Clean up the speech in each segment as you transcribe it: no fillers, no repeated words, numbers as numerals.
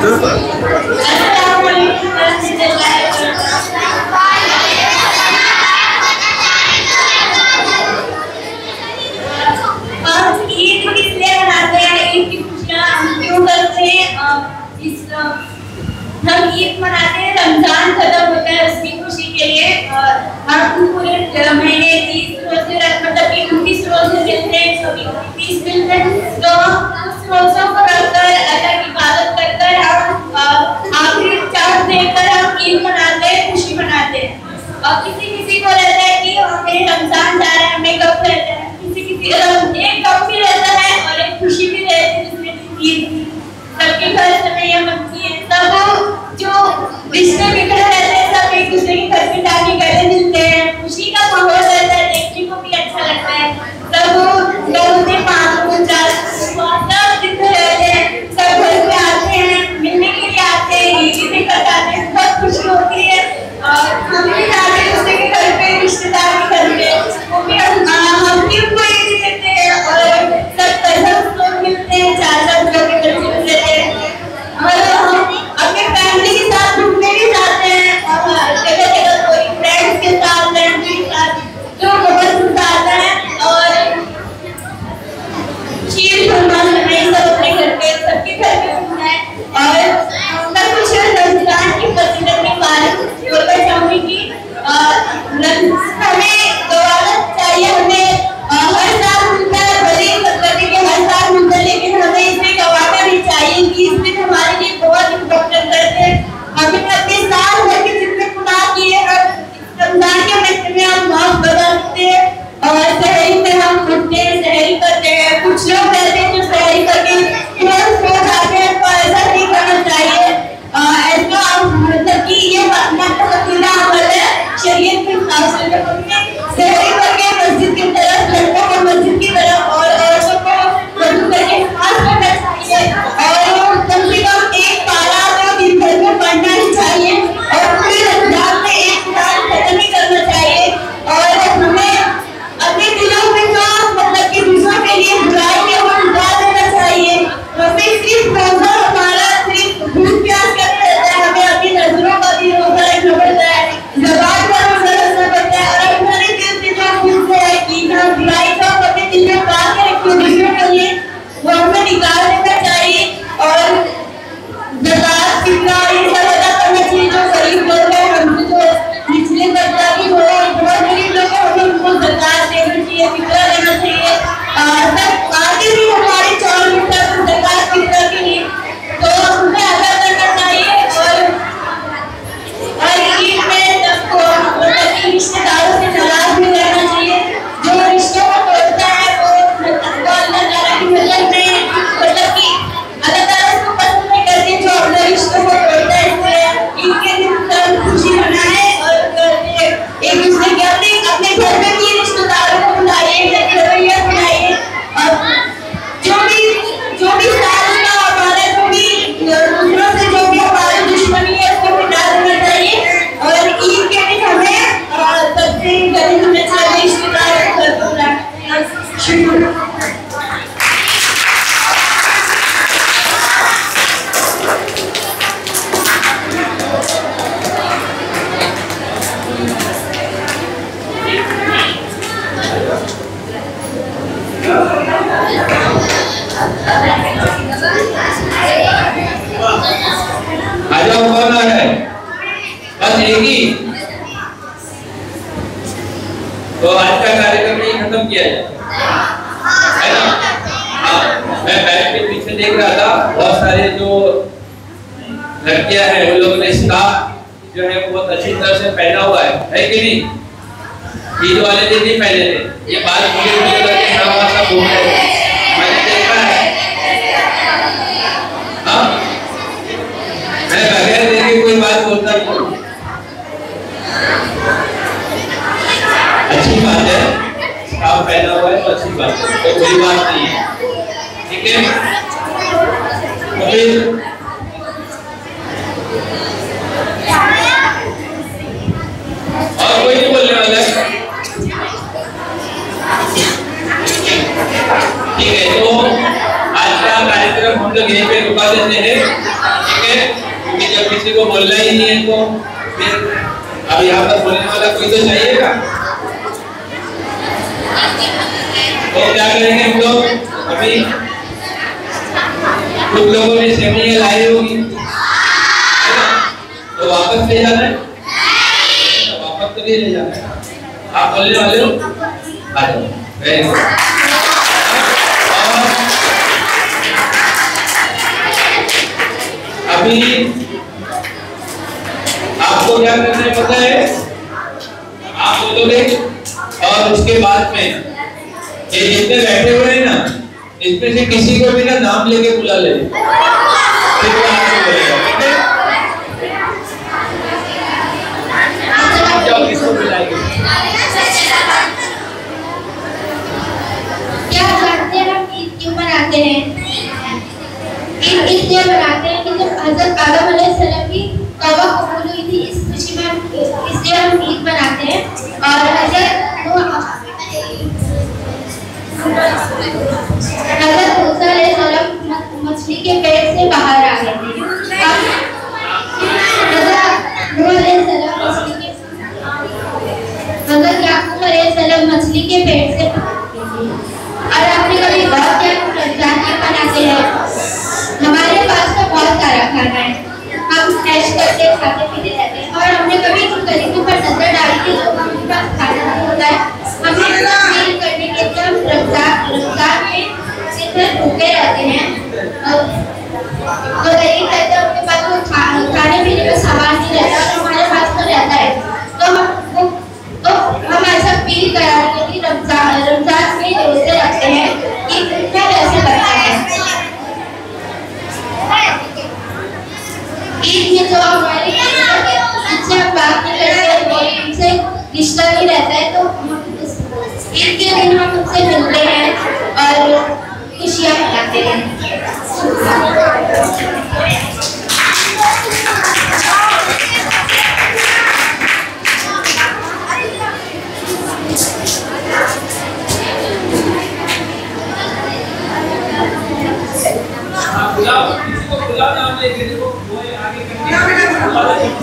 हम ईद मनाते हैं, रमजान खत्म होता है उसकी खुशी के लिए। हम पूरे महीने 30 रोजे मतलब कि 29 रोजे मिलते हैं, कभी 30 मिलते हैं, तो उस रोजों को रखकर अल्लाह की इबादत करकर हम आखिरी चाँद देखकर हम ईद मनाते हैं, खुशी मनाते हैं। और किसी को रहता है कि हमें रमजान जा रहा है, हमें कब रहता है, किसी एक कब भी रहता है और एक खुशी भी रहती है जिसमें ईद सबके घर समय बनती है। सब जो रिश्ते बिखरे रहते हैं सब एक दूसरे के घर पे जाके गले मिलते हैं, खुशी का माहौल रहता है, देखने को भी अच्छा लगता है। सब लोग से 5 दिन रहते हैं, सब घर पे आते हैं, मिलने के लिए आते हैं, ईद देखकर जाते हैं, बहुत खुशी होती है। और हम भी जाते हैं दूसरे के घर पे, रिश्तेदार के घर पे, वो भी हम भी उनको ईद देते हैं और सब लोग मिलते हैं, 4 लोग के घर मिलते हैं और हम अपने फैमिली के साथ घूमने भी जाते हैं और जगह कोई फ्रेंड्स के साथ, फैमिली के साथ जो बहुत मजा आता है। और शीर खुरमान बनाई सब अपने घर पे, सबके घर पे होता है। और मैं कुछ रमजान की फजीलत के बारे में बोलना चाहूँगी कि हमें दौलत चाहिए, हमें हर साल मिलता है, भले ही के हर साल मिलता है, लेकिन हमें इसे गवाना नहीं चाहिए कि इसमें हमारे लिए बहुत इम्पोर्टेंट करते हैं। हमें अपने साल भर के जितने गुनाह किए और रमजान के महीने में हम माफ बदल सकते हैं। और सहरी में हम उठते हैं, सहरी करते हैं, कुछ लोग रहते हैं जो सहरी करके सो जाते हैं, तो ऐसा नहीं करना चाहिए। ऐसा मतलब कि ये वसीला अमल है शरीयत के हिसाब से, जब हमने सहरी करके मस्जिद की तरफ, लड़कों को मस्जिद की तरफ और औरतों को वजू करके नमाज पढ़ना चाहिए और कम से कम एक पारा तो दिन भर में पढ़ना ही चाहिए और पूरे रमजान में एक कुरान खत्म ही करना चाहिए। और हमें अपने दिलों में जो मतलब कि दूसरों के लिए बुराई है वो मिटा देना चाहिए। हमें सिर्फ रोजा हमारा सिर्फ भूख प्यास करके रहता है, हमें अपनी नजरों का भी रोजा रखना पड़ता है, ज़बान का रोजा रखना पड़ता है और हमारे दिल से जो भूख है कि हम बुराई को अपने दिल में पाल के रखें दूसरों के लिए, वो हमें निकाल देना चाहिए। और ज़कात फितरा ये सब अदा करना चाहिए। जो गरीब लोग हैं, हमसे जो निचले दर्जा के लोग हैं, बहुत गरीब लोग हैं, हमें उनको ज़कात देना चाहिए, फितरा देना चाहिए। सब आते भी हमारे चौल मिलता है ज़कात फितरा के लिए, तो हमें अदा करना चाहिए। और ईद में सबको मतलब कि रिश्तेदारों से नाराज भी रहना चाहिए। जो रिश्तों को तोड़ता है वो अल्लाह ताला की नज़र में मतलब कि अल्लाह ताला उसको पसंद नहीं करते, जो अपने रिश्तों को तोड़ता है। इसलिए ईद के दिन सब खुशी मनाएं और एक दूसरे के अपने घर में भी रिश्तेदारों को बुलाइए, रवैया बनाइए। और जो भी साल का हमारा जो भी दूसरों से जो भी हमारी दुश्मनी है उसको मिटा देना चाहिए। और ईद के दिन हमें सबसे गले मिलना चाहिए, रिश्तेदारों को घर पर बुलाना चाहिए। कौन है? बस एक ही। तो आज का कार्यक्रम नहीं खत्म किया है ना? मैं बैठ के पीछे देख रहा था, बहुत सारे जो लड़कियां हैं उन लोगों ने स्कार्फ जो है बहुत अच्छी तरह से पहना हुआ है कि नहीं? ईद वाले दिन नहीं पहने थे, ये बात मुझे करके सब घूम रहे थे, मैंने देखा है। हाँ, मैं बगैर देखे कोई बात बोलता नहीं। अच्छी बात है, स्कार्फ पहना हुआ है तो अच्छी बात है, तो कोई बात नहीं है, ठीक है। तो फिर और कोई नहीं बोलने वाला है, ठीक है। तो आज का कार्यक्रम हम लोग यहीं पे रुका देते हैं। ठीक है, क्योंकि जब किसी को बोलना ही नहीं है तो फिर अब यहाँ पर बोलने वाला कोई तो चाहिएगा। तो क्या करेंगे हम लोग? अभी कुछ लोगों ने सेवइयां लाई होगी, तो वापस ले जाना है? वापस तो नहीं ले जाना है। आप बोलने वाले हो? आ जाओ। Very good. अभी आपको क्या करना है पता है? आप बोलोगे और उसके बाद में ये जितने बैठे हुए हैं ना, इसमें से किसी को भी ना नाम लेके बुला ले, फिर वो आपको बोलेगा, ठीक है? किसको बुलाएंगे? क्या जानते हैं हम ईद क्यों मनाते हैं? ईद इसलिए मनाते हैं कि जब हज़रत आदम अलैहिस्सलाम की तौबा कबूल हुई थी, इस खुशी में इसलिए हम ईद मनाते हैं। और हज़रत मूसा अलैहिस्सलाम मछली के पेट से बाहर आ गए थे। हज़रत याकूब अलैहिस्सलाम मछली के पेट से। और आपने कभी गौर किया रमजान क्यों मनाते हैं? हमारे पास तो बहुत सारा खाना है, हम ऐश करते खाते पीते रहते हैं, और हमने कभी उन गरीबों पर नजर डाली कि लोगों के पास खाना नहीं होता है। हमें फील करने के लिए हम रमजान में दिन भर भूखे रहते हैं, और गरीब रहते हैं, उनके पास खाने पीने का सामान नहीं रहता, और हमारे पास तो रहता है। तो हम ऐसा फील कराने के लिए रमजान में रोजे रखते हैं कि क्या कैसे करते हैं। ईद में जो हमारे जिनसे हम बात नहीं करते, उनसे रिश्ता नहीं रहता है, तो ईद के दिन हम उनसे मिलते हैं और खुशियाँ मनाते हैं। नाम लेके देखो, वो आगे करके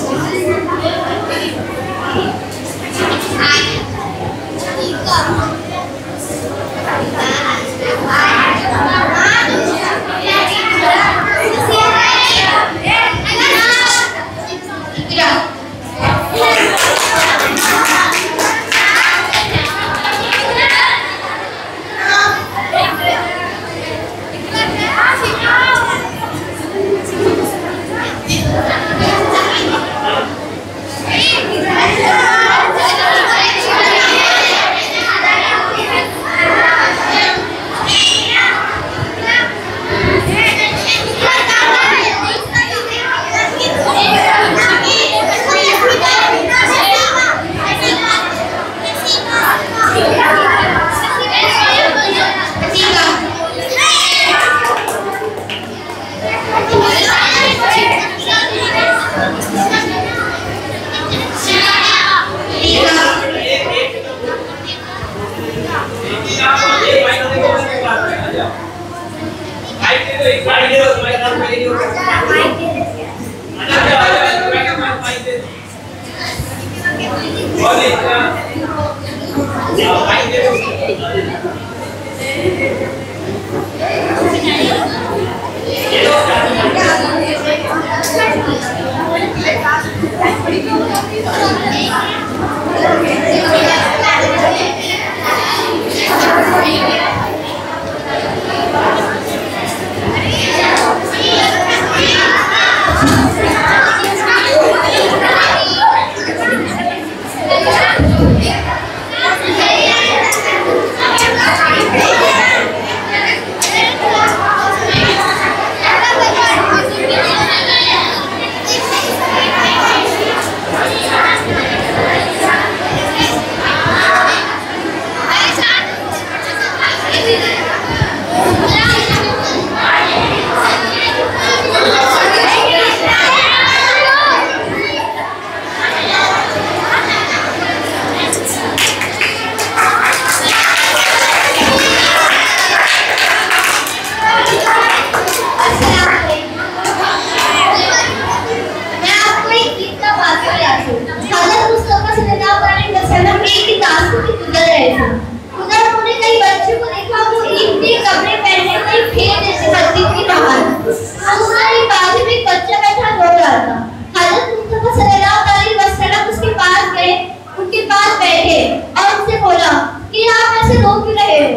पास बैठे और उनसे बोला कि आप ऐसे रो क्यों रहे हो।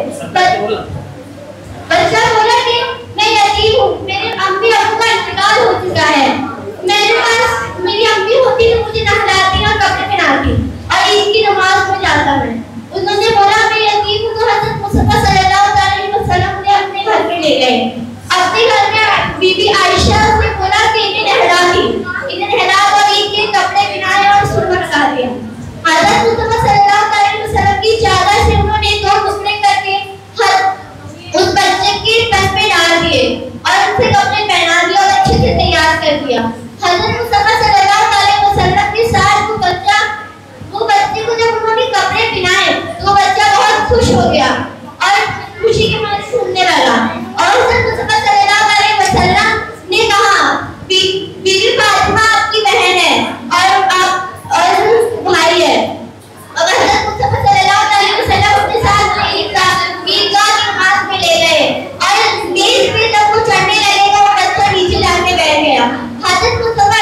बच्चा बोला कि मैं यतीम हूँ, मेरे अम्मी अब्बू का इंतकाल हो चुका है, मेरे पास मेरी अम्मी होती तो मुझे नहलाती और कपड़े पहनाती और ईद की नमाज में जाता मैं। उन्होंने बोला मैं यतीम हूँ, तो हज़रत मुस्तफा सल्लल्लाहु अलैहि वसल्लम मुझे अपने घर पे ले गए। अपने घर में बीबी आयशा से बोला कि इन्हें नहला और ईद के कपड़े पहनाए और सुरमा लगा दिया। हज़रत मुस्तफा सल्लल्लाहु अलैहि वसल्लम की चादर से उन्होंने 2 टुकड़े करके उस बच्चे के तन पे डाल दिए और उसे कपड़े पहना दिए और अच्छे से तैयार कर दिया। हज़रत मुस्तफा सल्लल्लाहु अलैहि वसल्लम के साथ वो बच्चे को जब उन्होंने कपड़े पहनाए तो वो बच्चा बहुत खुश हो गया और खुशी के मारे घूमने लगा। और हज़रत मुस्तफा सल्लल्लाहु अलैहि वसल्लम ने कहा बीबी फातिमा आपकी बहन है और भाई है। और हज़रत मुस्तफा सल्लल्लाहु अलैहि वसल्लम अपने साथ ईदगाह की नमाज में ले गए और मेज पे जब वो चढ़ने लगे तो वो बच्चा नीचे जाके बैठ गया। हज़रत मुस्तफा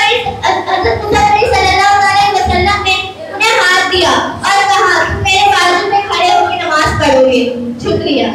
सल्लल्लाहु अलैहि वसल्लम ने उन्हें हाथ दिया और कहा तुम मेरे बाजू में खड़े होकर नमाज पढ़ोगे। शुक्रिया।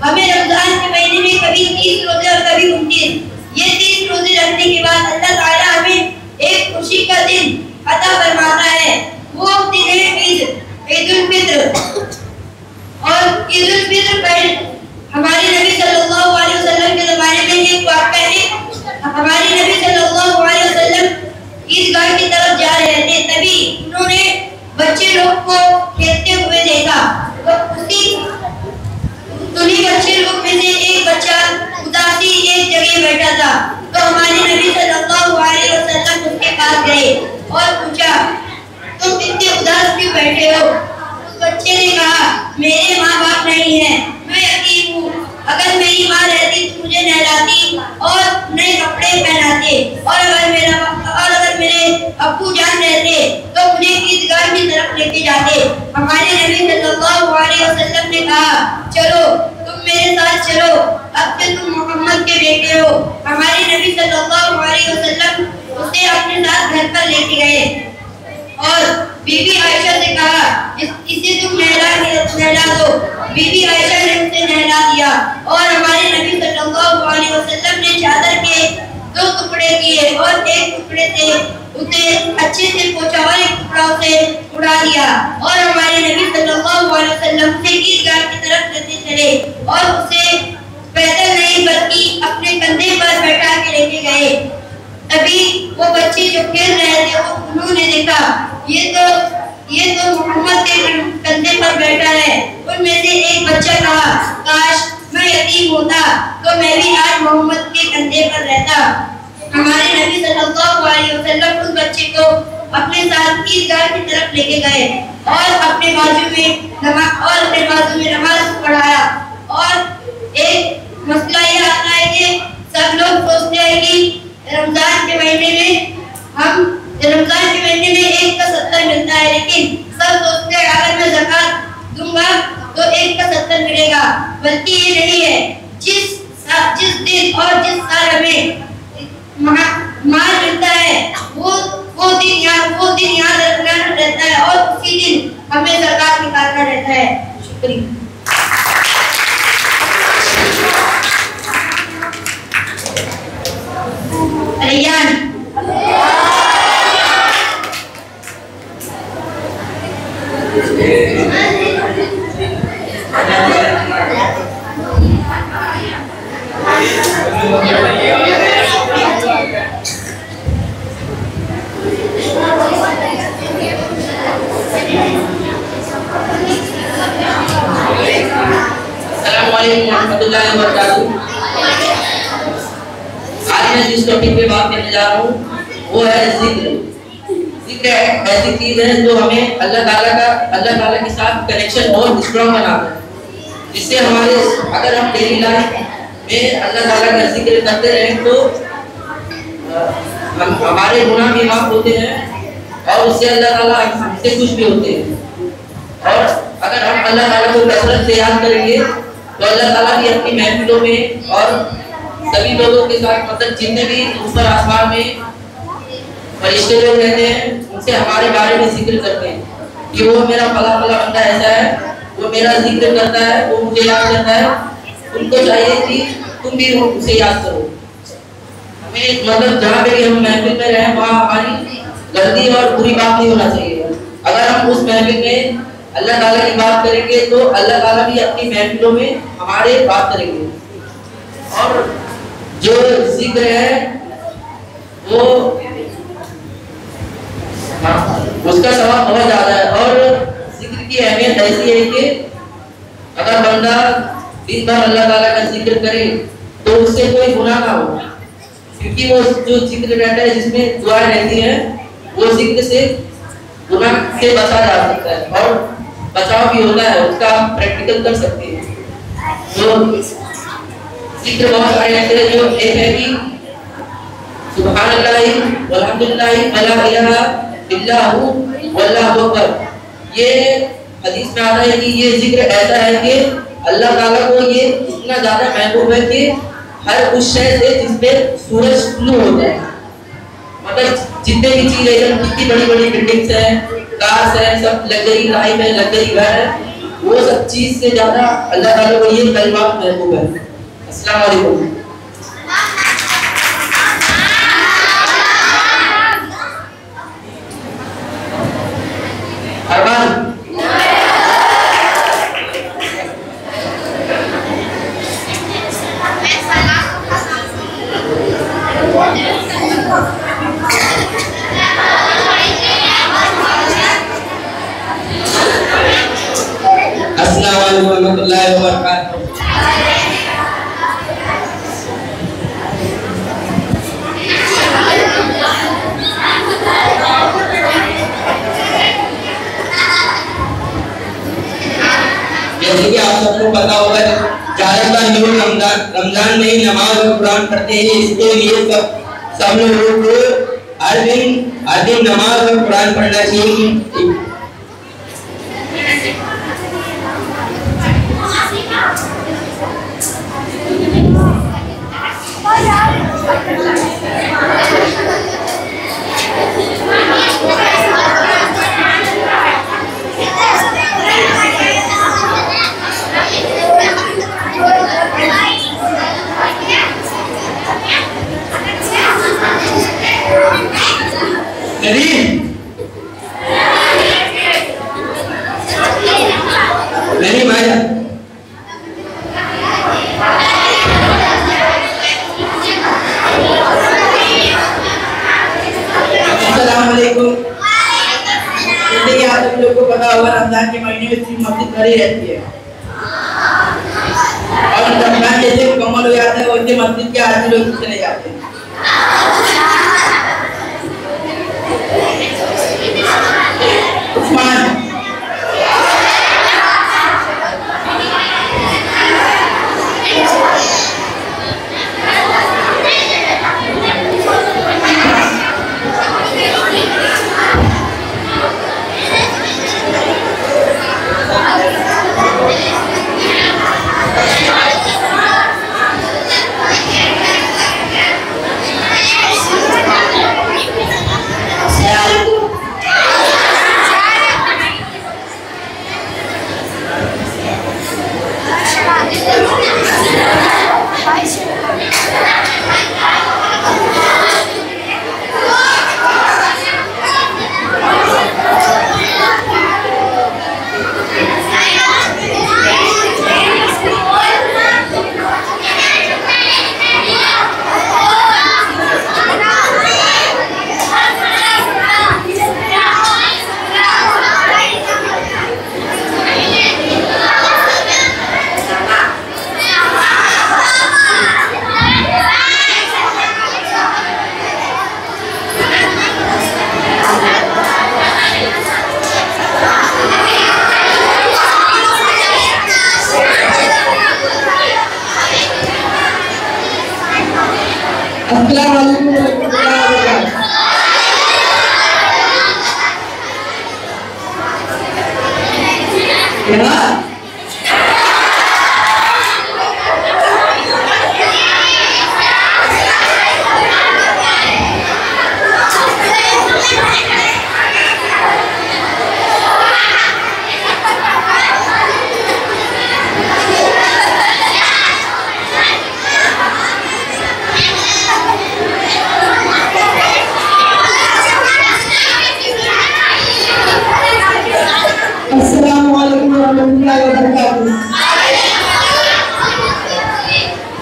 हमें रमजान के महीने में कभी 30 रोजे और कभी 29, ये 30 रोजे रखने के बाद अल्लाह ताला हमें एक खुशी का दिन अता फरमाता है। वो दिन है ईद उल फित्र। और ईद उल फित्र पर हमारे नबी सल्लल्लाहु अलैहि वसल्लम के ज़माने में एक वाक़या है। हमारे नबी सल्लल्लाहु अलैहि वसल्लम ईदगाह की तरफ जा रहे थे, तभी उन्होंने बच्चे लोग को खेलते हुए देखा। उन्हीं बच्चे लोग में से एक बच्चा उदासी एक जगह बैठा था, तो हमारे नबी सल्लल्लाहु अलैहि वसल्लम उसके पास गए और पूछा तुम इतने उदास क्यों बैठे हो। उस बच्चे ने कहा मेरे माँ बाप नहीं है, मैं यतीम हूँ, अगर मेरी माँ रहती तो मुझे नहलाती और नए कपड़े पहनाते और अगर मेरे अब्बू जान रहते तो मुझे ईदगाह की तरफ लेके जाते। हमारे नबी सल्लल्लाहु अलैहि वसल्लम ने कहा चलो तुम मेरे साथ चलो, अब से तुम मोहम्मद के बेटे हो। हमारे नबी सल्लल्लाहु अलैहि वसल्लम उसे अपने साथ घर पर लेके गए और बीबी आयशा से कहा इसे तुम नहला दो। बीबी आयशा ने उसे नहला दिया और हमारे नबी सल्लल्लाहु अलैहि वसल्लम ने चादर के 2 टुकड़े किए और एक टुकड़े से उसे अच्छे से पोंछा और एक टुकड़ा उसे उड़ा दिया और हमारे नबी सल्लल्लाहु अलैहि वसल्लम से ईदगाह की तरफ लेते चले और उसे पैदल नहीं बल्कि अपने कंधे पर बैठा के लेके गए। तभी वो बच्चे जो खेल रहे थे उन्होंने देखा ये तो मोहम्मद के कंधे पर बैठा है। उनमें से एक बच्चा कहा काश मैं यतीम होता तो मैं भी आज मोहम्मद के कंधे पर रहता। हमारे नबी सल्लल्लाहु अलैहि वसल्लम उस बच्चे को अपने साथ ईदगाह की तरफ लेके गए और अपने बाजू में नमाज पढ़ाया। और एक मसला ये आता है कि सब लोग सोचते हैं कि रमजान के महीने में 1 का 70 मिलता है, लेकिन सब सोचते हैं अगर मैं ज़कात दूंगा तो 1 का 70 मिलेगा, बल्कि ये नहीं है। जिस दिन और जिस साल हमें माल मिलता है वो दिन याद रखना रहता है और उसी दिन हमें ज़कात निकालना रहता है। शुक्रिया। आज मैं जिस टॉपिक पे बात करने जा रहा हूँ वो है जिक्र। जिक्र एक ऐसी चीज है जो हमें अल्लाह ताला के साथ कनेक्शन बहुत स्ट्रॉन्ग बनाता है, जिससे हमारे अगर हम डेली लाइफ में अल्लाह ताला का जिक्र करते रहें तो हमारे गुनाह भी माफ होते हैं और उससे अल्लाह ताला हमसे खुश भी होते हैं। और अगर हम अल्लाह ताला को कसरत से याद करेंगे तो अल्लाह ताला भी अपनी महफिलों में और सभी लोगों के साथ, मतलब जितने भी ऊपर आसमान में फरिश्ते लोग रहते हैं, उनसे हमारे बारे में जिक्र करते हैं कि वो मेरा फला फला बंदा ऐसा है, वो मेरा जिक्र करता है, वो मुझे याद करता है। उनको चाहिए कि तुम भी उसे याद करो। हमें मतलब जहाँ पे भी हम महफिल में रहें वहाँ हमारी गलती और बुरी बात नहीं होना चाहिए। अगर हम उस महफिल में अल्लाह ताला की बात करेंगे तो अल्लाह ताला भी अपनी महफिलों में हमारे बात करेंगे। और जो जिक्र है वो उसका सवाब बहुत ज्यादा है। और जिक्र की अहमियत ऐसी है कि अगर बंदा दिन भर अल्लाह ताला का जिक्र करे तो उससे कोई गुनाह ना हो, क्योंकि वो जो जिक्र रहता है जिसमें दुआएं रहती हैं वो जिक्र से गुनाह से बचा जा सकता है और बचाव भी होता है, उसका आप प्रैक्टिकल कर सकते हैं। तो जिक्र बहुत सारे ऐसे हैं, जो एक है कि सुब्हानल्लाहि वल्हम्दुलिल्लाहि वला इलाहा इल्लल्लाहु वल्लाहु अकबर। ये हदीस में आता है कि ये जिक्र ऐसा है कि अल्लाह ताला को ये इतना ज्यादा महबूब है कि हर उस शय से जिसमें सूरज शुरू हो जाए, मतलब जितने भी चीज है, कितनी बड़ी बड़ी बिल्डिंग्स हैं, कार्स हैं, सब लग्जरी लाइफ है, लग्जरी घर है, वो सब चीज से ज्यादा अल्लाह ताला को ये कलिमात महबूब है। अस्सलाम वालेकुम। अरमान अस्सलाम वालेकुम रहमतुल्लाहि व बरकातहू। जैसे कि आप सबको पता होगा ज्यादातर लोग रमजान में नमाज और कुरान पढ़ते हैं, इसके लिए सब लोगों को हर दिन नमाज और कुरान पढ़ना चाहिए। नहीं भाई जैसे कि आप सब लोग को पता होगा रमजान के महीने में सिर्फ मस्जिद भरी रहती है और रमजान जैसे मुकम्मल हो जाता है वैसे मस्जिद के आदमी लोग चले जाते हैं। उस्मान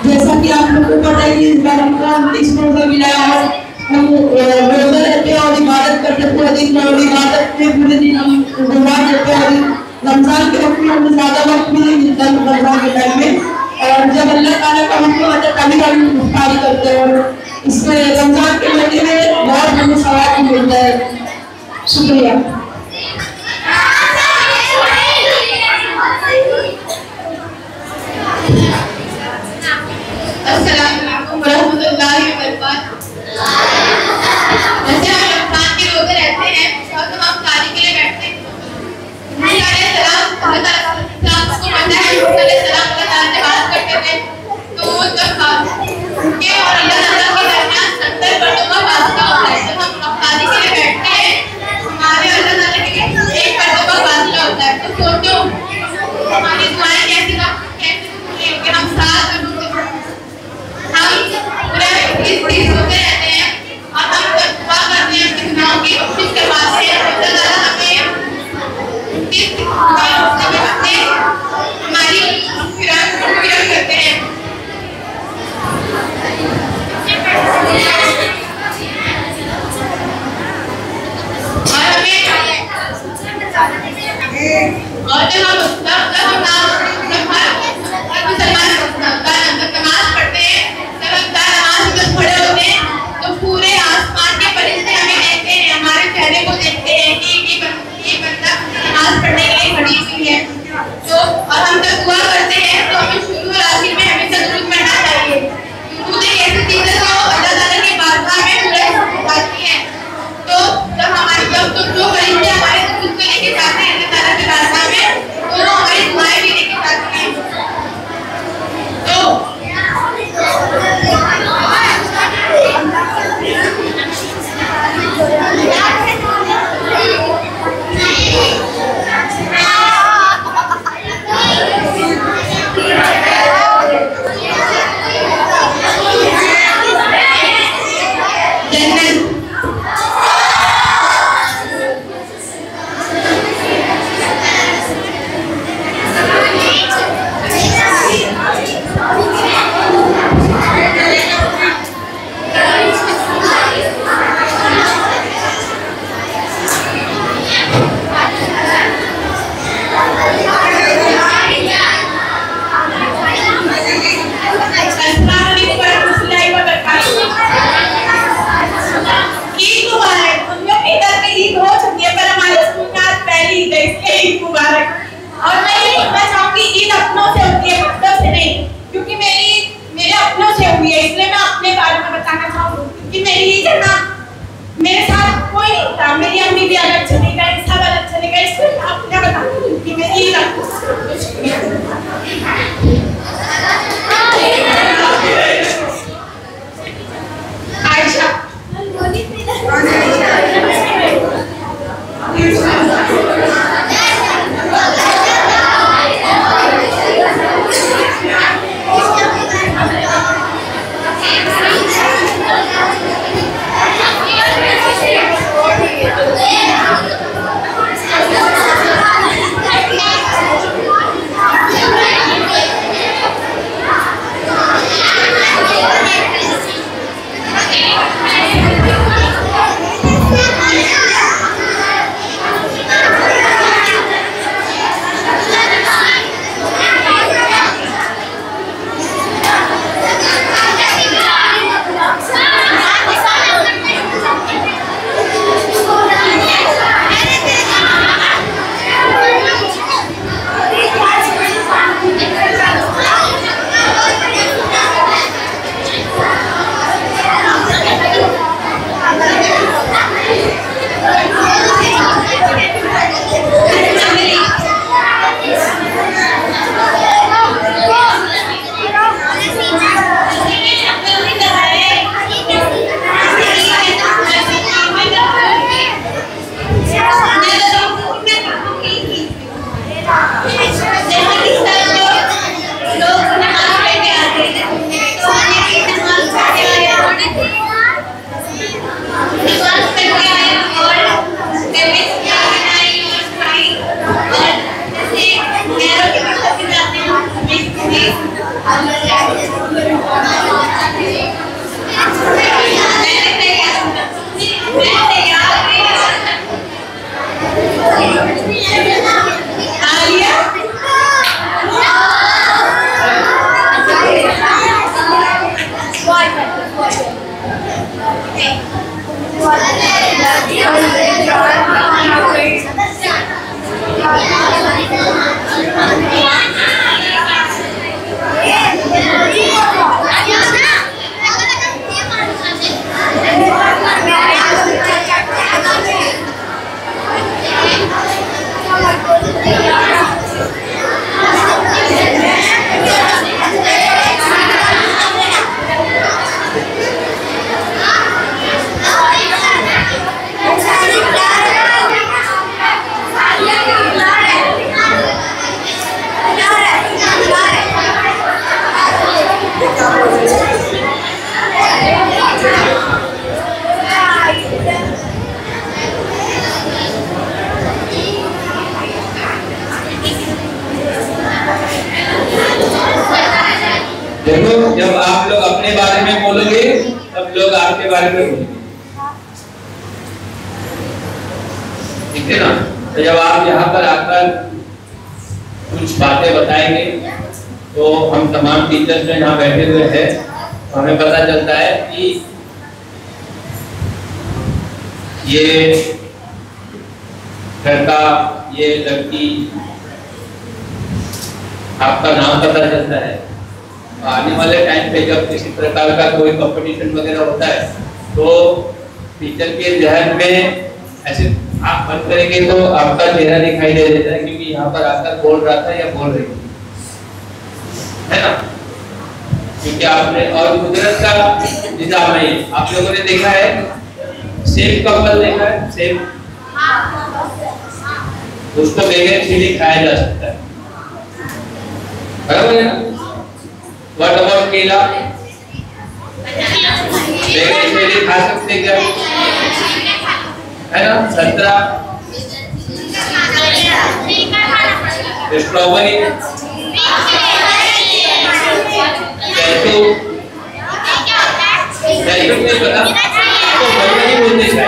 जैसा कि आप लोगों को पता है कि इस बार रमजान 30 रोजा मिला है। हम रोजा रहते हैं और इबादत करते पूरे दिन और इबादत में पूरे दिन हम गुजार देते हैं। रमजान के वक्त में हमें ज्यादा वक्त भी नहीं मिलता रमजान के टाइम में, और जब अल्लाह ताला का हुक्म आता है कभी कभी इफ्तारी करते हैं, और इसमें रमजान के महीने में बहुत हमें सवाब भी मिलता है। शुक्रिया। अस्सलामुअलैकुम वरहमतुल्लाहि वबरकातुहू। जैसे हम रमजान के रोजे रहते हैं और तो हम तारी के लिए बैठते हैं। नबी अलैहिस्सलाम को पता है मुहम्मद सल्लल्लाहु अलैहि वसल्लम बात करते थे, तो जब उनके और अल्लाह ताला के दरमियान 70 पर्दों का वास्ता होता है। जब हम तारी के लिए बैठते हैं हमारे अल्लाह ताला के एक पर्दे का वास्ता होता है। तो सोचो हमारी दुआएं कैसी कि हम साथ हम पूरे इस होते रहते हैं और हम जब दुआ करते हैं अपने गुनाहों की कोशिश करवाते हैं अल्लाह ताला हमें हमारी फिराक करते हैं। और जब हम नमाज पढ़ते हैं, जब खड़े होते हैं तो पूरे आसमान के फरिश्ते हमें देखते हैं, हमारे चेहरे को देखते हैं कि ये बंदा नमाज पढ़ने के लिए खड़ी हुई है। तो और हम जब दुआ करते हैं तो हमें शुरू और आखिर में हमेशा दुरूद पढ़ना चाहिए। दुरूद एक ऐसी चीज है जो अल्लाह ताला के बारगाह में पूरे जाती है। तो जब हमारे जो फरिश्ते हमारे दुरूद को लेके जाते हैं अल्लाह ताला के बारगाह में, तो हमारी दुआएं भी लेके जाती हैं। देखो, जब आप लोग अपने बारे में बोलोगे तब लोग आपके बारे में बोलेंगे, ठीक है ना। तो जब आप यहाँ पर आकर कुछ बातें बताएंगे तो हम तमाम टीचर्स जो यहाँ बैठे हुए हैं तो हमें पता चलता है कि ये लड़का, ये लड़की, आपका नाम पता चलता है। आने वाले टाइम पे जब किसी प्रकार का कोई कंपटीशन वगैरह होता है तो टीचर के जहन में ऐसे आप बंद करेंगे तो आपका चेहरा दिखाई दे देता है, क्योंकि यहाँ पर आकर बोल रहा था या बोल रही है ना। क्योंकि आपने और कुदरत का निजाम है, आप लोगों ने देखा है सेब का फल देखा है, सेब उसको बगैर छीले खाया जा सकता है, बराबर है ना। What about केला? बगैर छीले खा सकते क्या, है ना। संतरा, स्ट्रॉबेरी, कैशू, नहीं पता, तो मलबरी बोलते हैं,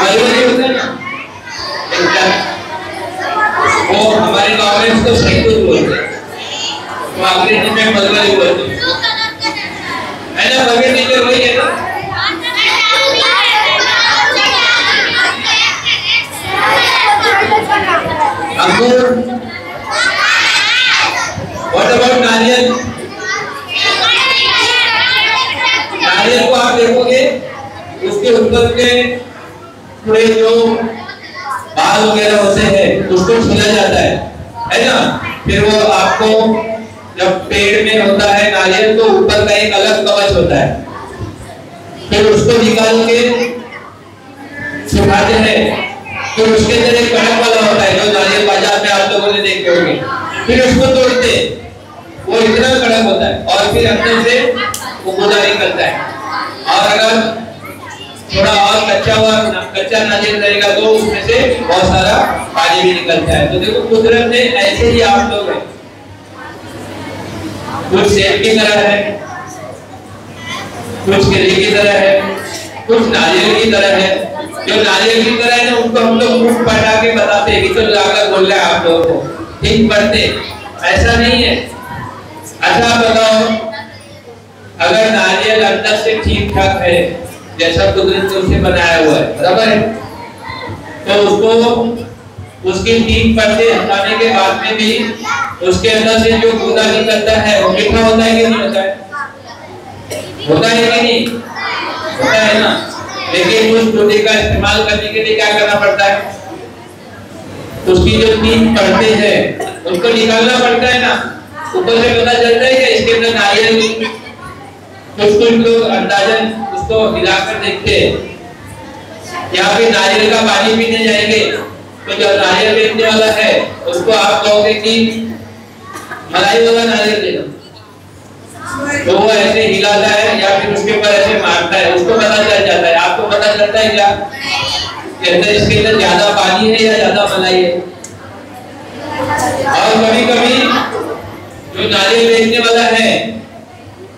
मलबरी होता है ना, वो हमारे गाँव में उसको सैतून बोलते हैं, तो अंग्रेजी में मलबरी बोलते हैं, है ना। मलबरी टीचर वही है ना। अंगूर, व्हाट अबाउट नारियल? नारियल को आप देखोगे उसके ऊपर के थोड़े जो बाल वगैरह होते हैं उसको छीला जाता है ना। फिर वो आपको जब पेड़ में होता है नारियल तो ऊपर का एक अलग कवच होता है, फिर उसको निकाल के सुखाते हैं, फिर उसके अंदर एक कड़क वाला होता है जो नारियल बाजार में आप लोगों ने देखे होंगे, फिर उसको तोड़ते, वो इतना कड़क होता है और फिर अंदर से वो गूदा निकलता है। और अगर थोड़ा और कच्चा नारियल रहेगा तो उसमें से बहुत सारा पानी भी निकलता है। तो देखो कुदरत ने ऐसे ही आप लोग हैं, कुछ सेब की तरह है, कुछ केले की तरह है, कुछ नारियल की तरह है। जो नारियल की तरह है ना उनको हम लोग मुंह पटा के बताते हैं कि तो जाकर बोल रहे हैं आप लोगों को, ठीक पढ़ते, ऐसा नहीं है। अच्छा बताओ, अगर नारियल अंदर से ठीक ठाक है जैसा कुदरत ने उसे बनाया हुआ है, बराबर है, तो उसको उसकी ठीक पत्ते हटाने के बाद में भी उसके अंदर से जो गूदा निकलता है वो मीठा होता है कि नहीं होता है? होता है कि नहीं? होता है ना। लेकिन उस गूदे का इस्तेमाल करने के लिए क्या करना पड़ता है? उसकी जो तीन परतें हैं उनको निकालना पड़ता है ना। ऊपर से पता चलता है कि इसके अंदर नारियल, कुछ लोग अंदाजन उसको हिलाकर देखते हैं। यहाँ पे नारियल का पानी पीने जाएंगे तो जो नारियल बेचने वाला है उसको आप कहोगे कि मलाई वाला नारियल दे दो, तो वो ऐसे हिलाता है या फिर उसके ऊपर ऐसे मारता है, उसको पता चल जाता है। आपको पता चलता है क्या कि अंदर इसके अंदर ज्यादा पानी है या ज्यादा मलाई है? और कभी-कभी जो नारियल बेचने वाला है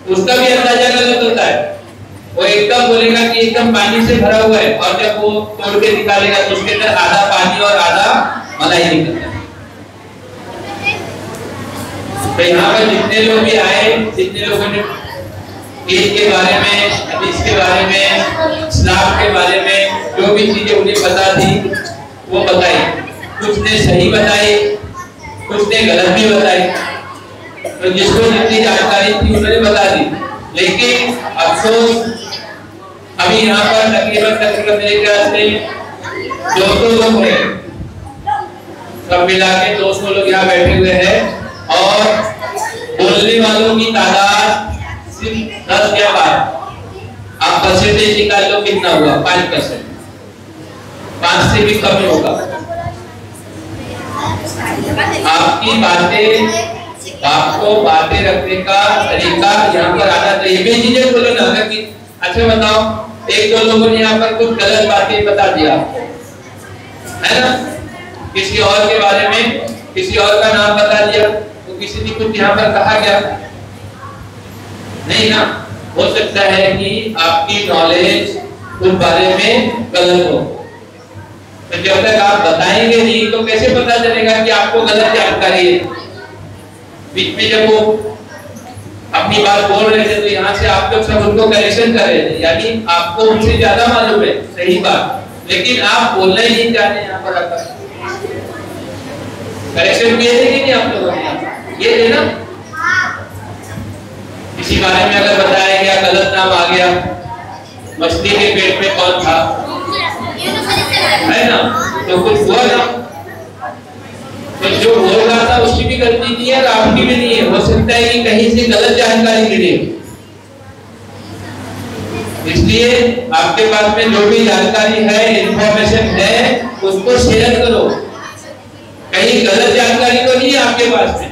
उसका भी अंदाजा गलत होता है। वो एकदम बोलेगा कि एकदम पानी से भरा हुआ है और जब वो तोड़ के निकालेगा तो उसके अंदर आधा मलाई नहीं करता। तो यहाँ पर जितने लोग भी आए, जितने लोगों ने ईद के बारे में, हदीस के बारे में, इस्लाम के बारे में जो भी चीजें उन्हें पता थी वो बताई। कुछ ने सही बताई, कुछ ने गलत भी बताई। तो जिसको जितनी जानकारी थी उन्होंने बता दी। लेकिन अफसोस अभी यहाँ पर तकरीबन मेरे ख्याल से 200 लोग हैं, सब मिला के 200 लोग यहाँ बैठे हुए हैं और बोलने वालों की तादाद सिर्फ 10 या 12। आप परसेंटेज निकाल लो कितना हुआ? 5%। 5 से भी कम होगा। आपकी बातें, आपको बातें रखने का तरीका यहाँ पर आना चाहिए। मैं चीजें बोलो ना कि अच्छा बताओ, एक दो लोगों ने यहाँ पर कुछ गलत बातें बता दिया है ना, किसी और के बारे में किसी और का नाम बता दिया, तो किसी ने कुछ यहाँ पर कहा क्या? नहीं ना। हो सकता है कि आपकी नॉलेज उस बारे में गलत हो, तो जब तक आप बताएंगे नहीं तो कैसे पता चलेगा कि आपको गलत जानकारी है? बीच में जब वो अपनी बात बोल रहे थे तो यहाँ से आप लोग सब उनको करेक्शन कर रहे थे, यानी आपको उनसे ज्यादा मालूम है सही बात, लेकिन आप बोलना ही नहीं चाहते। यहाँ पर आकर करेक्शन किए थे कि नहीं आप लोगों ने? ये थे ना। किसी बारे में अगर बताया गया, गलत नाम आ गया, मछली के पेट में कौन था, है ना, तो कुछ हुआ ना। तो जो बोल रहा था उसकी भी गलती नहीं है और आपकी भी नहीं है। हो सकता है कि कहीं से गलत जानकारी मिले, इसलिए आपके पास में जो भी जानकारी है, इंफॉर्मेशन है, उसको शेयर करो। कहीं गलत जानकारी तो नहीं है आपके पास में।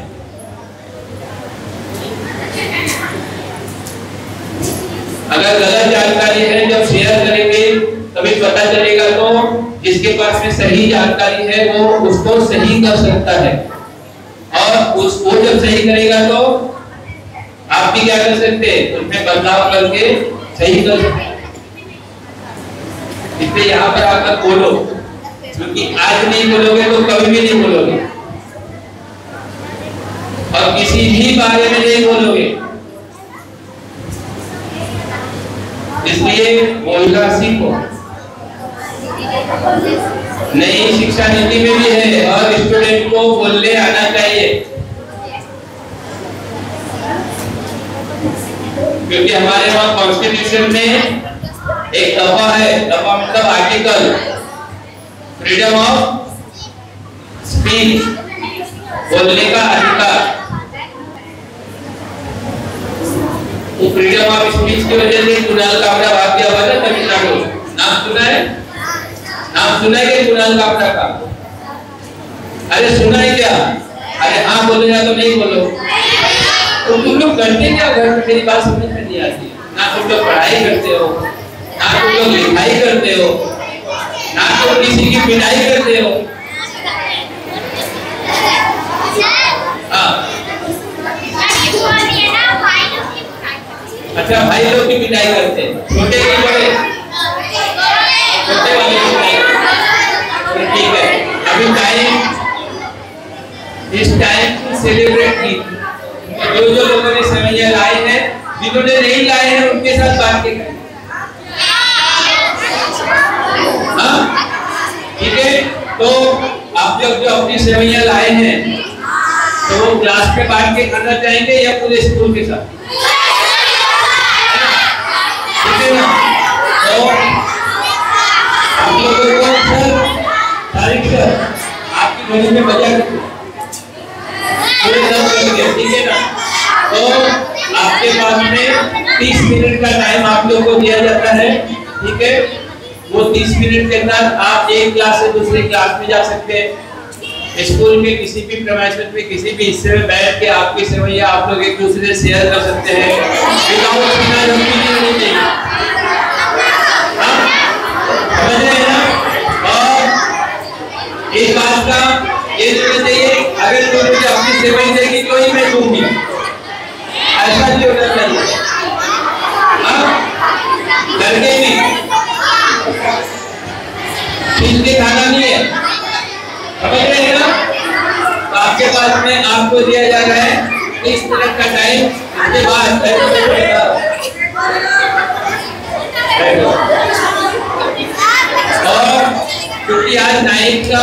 अगर गलत जानकारी है जब शेयर करेंगे तभी पता चलेगा, तो जिसके पास में सही जानकारी है वो उसको सही कर सकता है, और उसको जब सही करेगा तो आप भी क्या कर सकते हैं? उसमें बदलाव करके सही कर सकते हैं। इसलिए यहाँ पर आकर बोलो, क्योंकि आज नहीं बोलोगे तो कभी भी नहीं बोलोगे, और किसी भी बारे में नहीं बोलोगे। इसलिए बोलना सीखो। नई शिक्षा नीति में भी है, और स्टूडेंट को बोलने आना चाहिए, क्योंकि हमारे वहाँ कॉन्स्टिट्यूशन में एक दफा है, दफा मतलब आर्टिकल, फ्रीडम ऑफ स्पीच, बोलने का अधिकार। तो फ्रीडम ऑफ स्पीच की वजह से कुणाल कामरा भाग गया हुआ था तमिलनाडु। नाम सुना है? नाम सुना है क्या कुणाल कामरा का? अरे सुना है क्या? अरे हाँ बोलेगा तो नहीं बोलो। तो तुम लोग करते क्या घर में? मेरी बात समझ में नहीं आती। ना तुम लोग पढ़ाई करते हो, ना तुम लोग लिखाई करते हो, ना तुम किसी की पिटाई करते हो। हाँ, अच्छा भाई लोग की पिटाई करते हैं, छोटे की बड़े? छोटे वाले की पिटाई करते हैं। ठीक है, अभी टाइम, इस टाइम को सेलिब्रेट की। जो जो लोगों ने सेवैयां लाए हैं, जिन्होंने नहीं लाए हैं उनके साथ बात की करें। हाँ ठीक है, तो आप लोग जो अपनी सेवैयां लाए हैं तो वो क्लास में बांट के खाना चाहेंगे या पूरे स्कूल के साथ? तो आप लोगों को तारीख आपकी घड़ी में बजा पूरे 10 बज गए, ठीक है ना। तो आपके पास में 30 मिनट का टाइम आप लोगों को दिया जाता है, ठीक है। वो 30 मिनट के अंदर आप एक क्लास से दूसरी क्लास में जा सकते हैं। स्कूल के किसी भी प्रीमाइसेस में किसी भी हिस्से में बैठ के आपकी सेवैयां आप लोग एक दूसरे से शेयर कर सकते हैं। विदाउट बिना धमकी नहीं चाहिए, समझ रहे हैं ना। और इस बात का ये देना चाहिए, अगर कोई मुझे अपनी सेवई देगी तो ही मैं दूंगी, ऐसा नहीं होना चाहिए। लड़के नहीं, खींच के खाना नहीं है, समझ रहे हैं। आपको दिया जा रहा है 30 मिनट का टाइम। उसके बाद और क्योंकि आज 9th का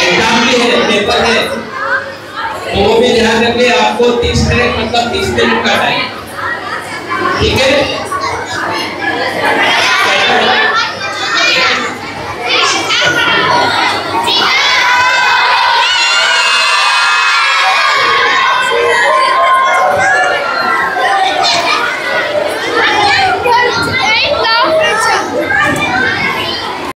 एग्जाम भी है, पेपर है, तो वो भी ध्यान रखें। आपको 30 मिनट मतलब 30 मिनट का टाइम, ठीक है।